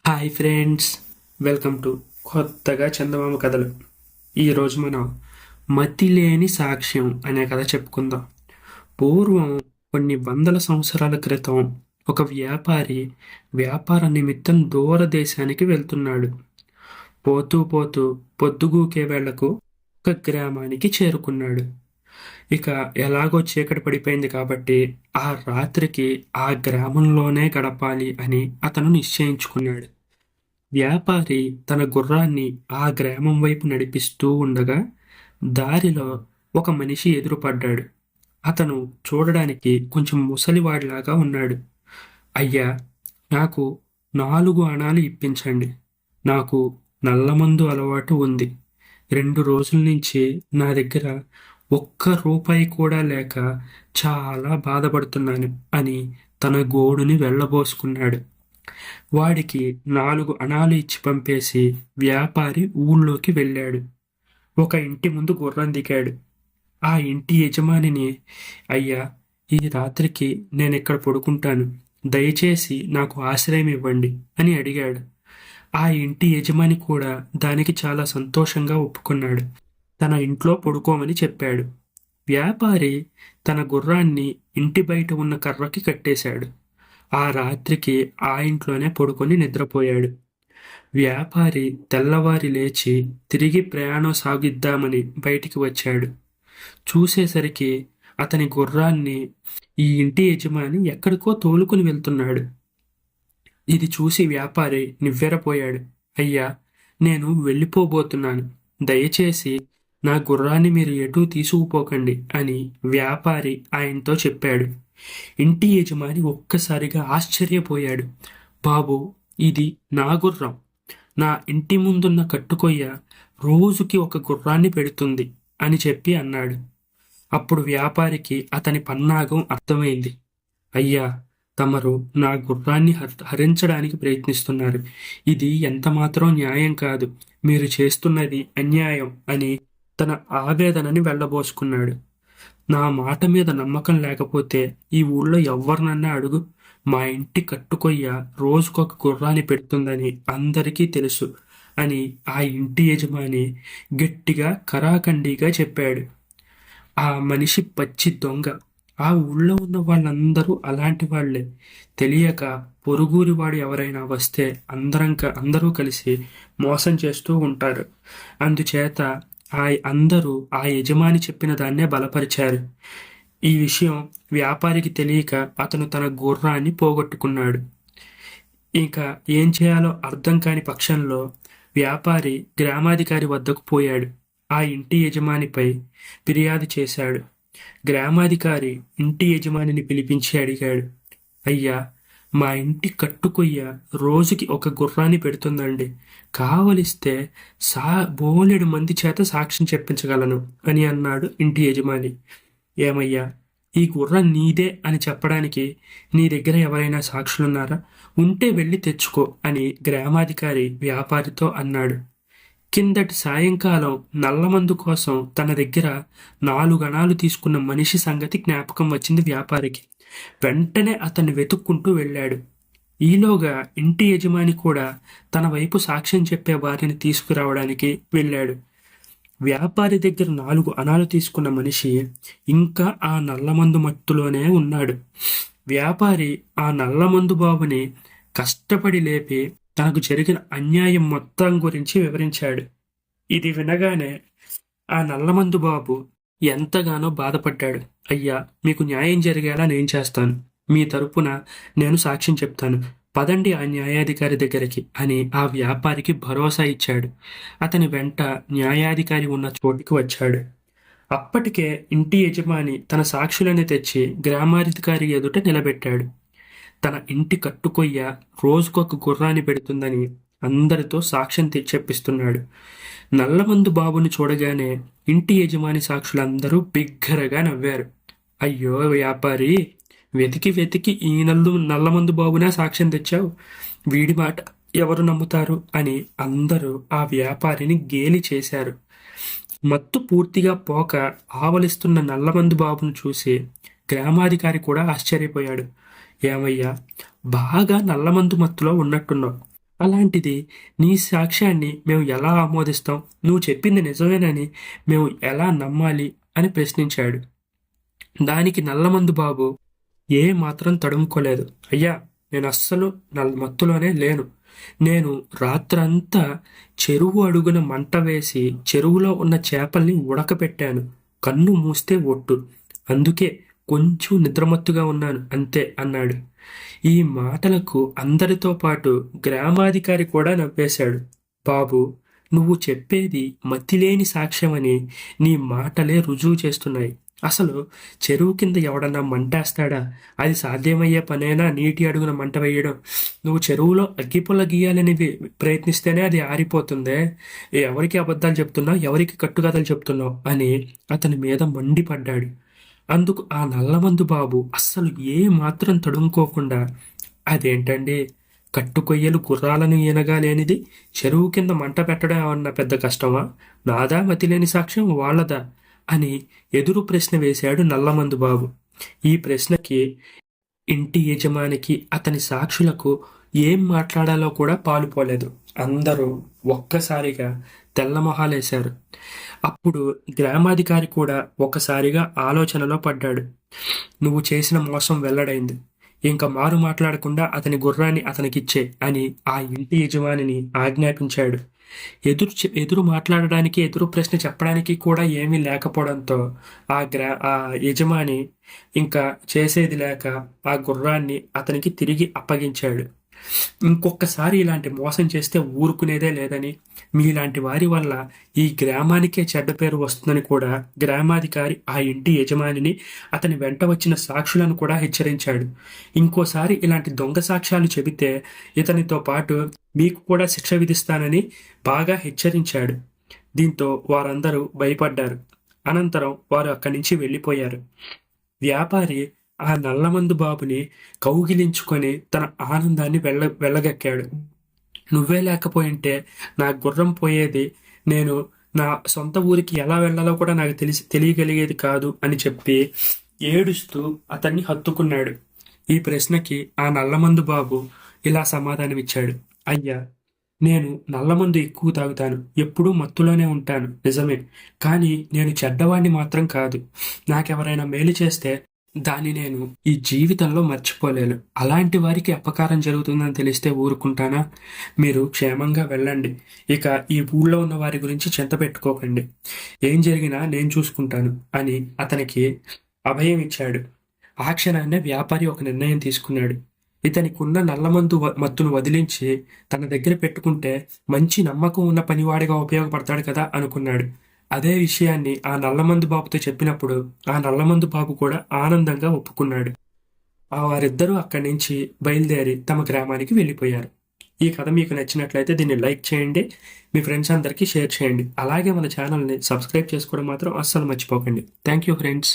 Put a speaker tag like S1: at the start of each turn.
S1: Hi friends, welcome to కొత్తగా చందమామ కథలు. ఈరోజు మనం మతిలేని సాక్ష్యం అనే కథ చెప్పుకుందాం. పూర్వం కొన్ని వందల సంవత్సరాల క్రితం ఒక వ్యాపారి వ్యాపార నిమిత్తం దూరదేశానికి వెళ్తున్నాడు. పోతూ పోతూ పొద్దుగూకే వేళకు ఒక గ్రామానికి చేరుకున్నాడు. ఇక ఎలాగో చీకటి పడిపోయింది కాబట్టి ఆ రాత్రికి ఆ గ్రామంలోనే గడపాలి అని అతను నిశ్చయించుకున్నాడు. వ్యాపారి తన గుర్రాన్ని ఆ గ్రామం వైపు నడిపిస్తూ ఉండగా దారిలో ఒక మనిషి ఎదురుపడ్డాడు. అతను చూడడానికి కొంచెం ముసలివాడిలాగా ఉన్నాడు. అయ్యా, నాకు 4 అణాలు ఇప్పించండి. నాకు నల్లమందు అలవాటు ఉంది. 2 రోజుల నుంచి నా దగ్గర ఒక్క రూపాయి కూడా లేక చాలా బాధపడుతున్నాను అని తన గోడుని వెళ్ళబోసుకున్నాడు. వాడికి 4 అణాలు ఇచ్చి పంపేసి వ్యాపారి ఊళ్ళోకి వెళ్ళాడు. ఒక ఇంటి ముందు గుర్రం దిగాడు. ఆ ఇంటి యజమానిని, అయ్యా, ఈ రాత్రికి నేనిక్కడ పడుకుంటాను, దయచేసి నాకు ఆశ్రయం ఇవ్వండి అని అడిగాడు. ఆ ఇంటి యజమాని కూడా దానికి చాలా సంతోషంగా ఒప్పుకున్నాడు. తన ఇంట్లో పడుకోమని చెప్పాడు. వ్యాపారి తన గుర్రాన్ని ఇంటి బయట ఉన్న కర్రకి కట్టేశాడు. ఆ రాత్రికి ఆ ఇంట్లోనే పడుకొని నిద్రపోయాడు. వ్యాపారి తెల్లవారి లేచి తిరిగి ప్రయాణం సాగిద్దామని బయటికి వచ్చాడు. చూసేసరికి అతని గుర్రాన్ని ఈ ఇంటి యజమాని ఎక్కడికో తోలుకుని వెళ్తున్నాడు. ఇది చూసి వ్యాపారి నివ్వెరపోయాడు. అయ్యా, నేను వెళ్ళిపోబోతున్నాను, దయచేసి నా గుర్రాన్ని మీరు ఎటూ తీసుకుపోకండి అని వ్యాపారి ఆయనతో చెప్పాడు. ఇంటి యజమాని ఒక్కసారిగా ఆశ్చర్యపోయాడు. బాబు, ఇది నా గుర్రం. నా ఇంటి ముందున్న కట్టుకొయ్య రోజుకి ఒక గుర్రాన్ని పెడుతుంది అని చెప్పి అన్నాడు. అప్పుడు వ్యాపారికి అతని పన్నాగం అర్థమైంది. అయ్యా, తమరు నా గుర్రాన్ని హరించడానికి ప్రయత్నిస్తున్నారు. ఇది ఎంతమాత్రం న్యాయం కాదు. మీరు చేస్తున్నది అన్యాయం అని తన ఆవేదనని వెళ్ళబోసుకున్నాడు. నా మాట మీద నమ్మకం లేకపోతే ఈ ఊళ్ళో ఎవ్వరినన్నా అడుగు. మా ఇంటి కట్టుకొయ్య రోజుకొక గుర్రాన్ని పెడుతుందని అందరికీ తెలుసు అని ఆ ఇంటి యజమాని గట్టిగా కరాఖండిగా చెప్పాడు. ఆ మనిషి పచ్చి దొంగ. ఆ ఊళ్ళో ఉన్న వాళ్ళందరూ అలాంటి వాళ్లే. తెలియక పొరుగురి వాడు ఎవరైనా వస్తే అందరూ కలిసి మోసం చేస్తూ ఉంటారు. అందుచేత అందరూ ఆ యజమాని చెప్పిన దాన్నే బలపరిచారు. ఈ విషయం వ్యాపారికి తెలియక అతను తన గుర్రాన్ని పోగొట్టుకున్నాడు. ఇంకా ఏం చేయాలో అర్థం కాని పక్షంలో వ్యాపారి గ్రామాధికారి వద్దకు పోయాడు. ఆ ఇంటి యజమానిపై ఫిర్యాదు చేశాడు. గ్రామాధికారి ఇంటి యజమానిని పిలిపించి అడిగాడు, అయ్యా, మా ఇంటి కట్టుకొయ్య రోజుకి ఒక గుర్రాన్ని పెడుతుందండి. కావలిస్తే బోలెడు మంది చేత సాక్ష్యం చెప్పించగలను అని అన్నాడు ఇంటి యజమాని. ఏమయ్యా, ఈ గుర్రం నీదే అని చెప్పడానికి నీ దగ్గర ఎవరైనా సాక్షులున్నారా? ఉంటే వెళ్ళి తెచ్చుకో అని గ్రామాధికారి వ్యాపారితో అన్నాడు. కిందటి సాయంకాలం నల్లమందు కోసం తన దగ్గర 4 అణాలు తీసుకున్న మనిషి సంగతి జ్ఞాపకం వచ్చింది వ్యాపారికి. వెంటనే అతన్ని వెతుక్కుంటూ వెళ్ళాడు. ఈలోగా ఇంటి యజమాని కూడా తన వైపు సాక్ష్యం చెప్పే వారిని తీసుకురావడానికి వెళ్ళాడు. వ్యాపారి దగ్గర 4 అణాలు తీసుకున్న మనిషి ఇంకా ఆ నల్లమందు మత్తులోనే ఉన్నాడు. వ్యాపారి ఆ నల్లమందు బాబుని కష్టపడి లేపి తనకు జరిగిన అన్యాయం మొత్తం గురించి వివరించాడు. ఇది వినగానే ఆ నల్లమందు బాబు ఎంతగానో బాధపడ్డాడు. అయ్యా, మీకు న్యాయం జరిగేలా నేను చేస్తాను. మీ తరపున నేను సాక్ష్యం చెప్తాను. పదండి ఆ న్యాయాధికారి దగ్గరికి అని ఆ వ్యాపారికి భరోసా ఇచ్చాడు. అతని వెంట న్యాయాధికారి ఉన్న చోటికి వచ్చాడు. అప్పటికే ఇంటి యజమాని తన సాక్షులని తెచ్చి గ్రామాధికారి ఎదుట నిలబెట్టాడు. తన ఇంటి కట్టుకొయ్య రోజుకొక గుర్రాన్ని పెడుతుందని అందరితో సాక్ష్యం చెప్పిస్తున్నాడు. నల్లమందు బాబుని చూడగానే ఇంటి యజమాని సాక్షులందరూ బిగ్గరగా నవ్వారు. అయ్యో వ్యాపారి, వెతికి వెతికి ఈ నల్లమందు బాబునే సాక్ష్యం తెచ్చావు. వీడి మాట ఎవరు నమ్ముతారు అని అందరూ ఆ వ్యాపారిని గేలి చేశారు. మత్తు పూర్తిగా పోక ఆవలిస్తున్న నల్లమందు బాబును చూసి గ్రామాధికారి కూడా ఆశ్చర్యపోయాడు. ఏమయ్యా, బాగా నల్లమందు మత్తులో ఉన్నట్టున్నావు. అలాంటిది నీ సాక్ష్యాన్ని మేము ఎలా ఆమోదిస్తాం? నువ్వు చెప్పింది నిజమేనని మేము ఎలా నమ్మాలి అని ప్రశ్నించాడు. దానికి నల్లమందు బాబు ఏ మాత్రం తడుముకోలేదు. అయ్యా, నేను అస్సలు మత్తులోనే లేను. నేను రాత్రంతా చెరువు అడుగున మంట వేసి చెరువులో ఉన్న చేపల్ని ఉడకపెట్టాను. కన్ను మూస్తే ఒట్టు. అందుకే కొంచెం నిద్రమత్తుగా ఉన్నాను అంతే అన్నాడు. ఈ మాటలకు అందరితో పాటు గ్రామాధికారి కూడా నవ్వేశాడు. బాబు, నువ్వు చెప్పేది మతిలేని సాక్ష్యమని నీ మాటలే రుజువు చేస్తున్నాయి. అసలు చెరువు కింద ఎవడన్నా మంటేస్తాడా? అది సాధ్యమయ్యే పనేనా నీటి అడుగున మంట వేయడం? నువ్వు చెరువులో అగ్గిపుల్ల గీయాలని ప్రయత్నిస్తేనే అది ఆరిపోతుందే. ఎవరికి అబద్ధాలు చెప్తున్నావు, ఎవరికి కట్టుకథలు చెప్తున్నావు అని అతని మీద మండిపడ్డాడు. అందుకు ఆ నల్లమందు బాబు అస్సలు ఏ మాత్రం తడుముకోకుండా, అదేంటండి, కట్టుకొయ్యలు గుర్రాలను ఈనగా లేనిది చెరువు కింద మంట పెట్టడం ఏమన్నా పెద్ద కష్టమా? నాదా మతిలేని సాక్ష్యం వాళ్ళదా అని ఎదురు ప్రశ్న వేశాడు నల్లమందు బాబు. ఈ ప్రశ్నకి ఇంటి యజమానికి అతని సాక్షులకు ఏం మాట్లాడాలో కూడా పాలుపోలేదు. అందరూ ఒక్కసారిగా తెల్లమొహాలేశారు. అప్పుడు గ్రామాధికారి కూడా ఒకసారిగా ఆలోచనలో పడ్డాడు. నువ్వు చేసిన మోసం వెల్లడైంది. ఇంక మారు మాట్లాడకుండా అతని గుర్రాన్ని అతనికిచ్చే అని ఆ ఇంటి యజమానిని ఆజ్ఞాపించాడు. ఎదురు మాట్లాడడానికి, ఎదురు ప్రశ్న చెప్పడానికి కూడా ఏమీ లేకపోవడంతో ఆ యజమాని ఇంకా చేసేది లేక ఆ గుర్రాన్ని అతనికి తిరిగి అప్పగించాడు. ఇంకొకసారి ఇలాంటి మోసం చేస్తే ఊరుకునేదే లేదని, మీలాంటి వారి వల్ల ఈ గ్రామానికే చెడ్డ పేరు వస్తుందని కూడా గ్రామాధికారి ఆ ఇంటి యజమానిని, అతని వెంట వచ్చిన సాక్షులను కూడా హెచ్చరించాడు. ఇంకోసారి ఇలాంటి దొంగ సాక్ష్యాలు చెబితే ఇతనితో పాటు మీకు కూడా శిక్ష విధిస్తానని బాగా హెచ్చరించాడు. దీంతో వారందరూ భయపడ్డారు. అనంతరం వారు అక్కడి నుంచి వెళ్ళిపోయారు. వ్యాపారి ఆ నల్లమందు బాబుని కౌగిలించుకొని తన ఆనందాన్ని వెళ్ళగక్కాడు. నువ్వే లేకపోయింటే నా గుర్రం పోయేది, నేను నా సొంత ఊరికి ఎలా వెళ్ళాలో కూడా నాకు తెలియగలిగేది కాదు అని చెప్పి ఏడుస్తూ అతన్ని హత్తుకున్నాడు. ఈ ప్రశ్నకి ఆ నల్లమందు బాబు ఇలా సమాధానమిచ్చాడు. అయ్యా, నేను నల్లమందు ఎక్కువ తాగుతాను, ఎప్పుడూ మత్తులోనే ఉంటాను నిజమే, కానీ నేను చెడ్డవాణ్ణి మాత్రం కాదు. నాకెవరైనా మేలు చేస్తే దాన్ని నేను ఈ జీవితంలో మర్చిపోలేను. అలాంటి వారికి అపకారం జరుగుతుందని తెలిస్తే ఊరుకుంటానా? మీరు క్షేమంగా వెళ్ళండి. ఇక ఈ ఊళ్ళో ఉన్న వారి గురించి చింత పెట్టుకోకండి. ఏం జరిగినా నేను చూసుకుంటాను అని అతనికి అభయం ఇచ్చాడు. ఆ క్షణాన్నే వ్యాపారి ఒక నిర్ణయం తీసుకున్నాడు. ఇతనికున్న నల్లమందు మత్తును వదిలించి తన దగ్గర పెట్టుకుంటే మంచి నమ్మకం ఉన్న పనివాడిగా ఉపయోగపడతాడు కదా అనుకున్నాడు. అదే విషయాన్ని ఆ నల్లమందు బాబుతో చెప్పినప్పుడు ఆ నల్లమందు బాబు కూడా ఆనందంగా ఒప్పుకున్నాడు. వారిద్దరూ అక్కడి నుంచి బయలుదేరి తమ గ్రామానికి వెళ్ళిపోయారు. ఈ కథ మీకు నచ్చినట్లయితే దీన్ని లైక్ చేయండి, మీ ఫ్రెండ్స్ అందరికీ షేర్ చేయండి. అలాగే మన ఛానల్ని సబ్స్క్రైబ్ చేసుకోవడం మాత్రం అస్సలు మర్చిపోకండి. Thank you friends.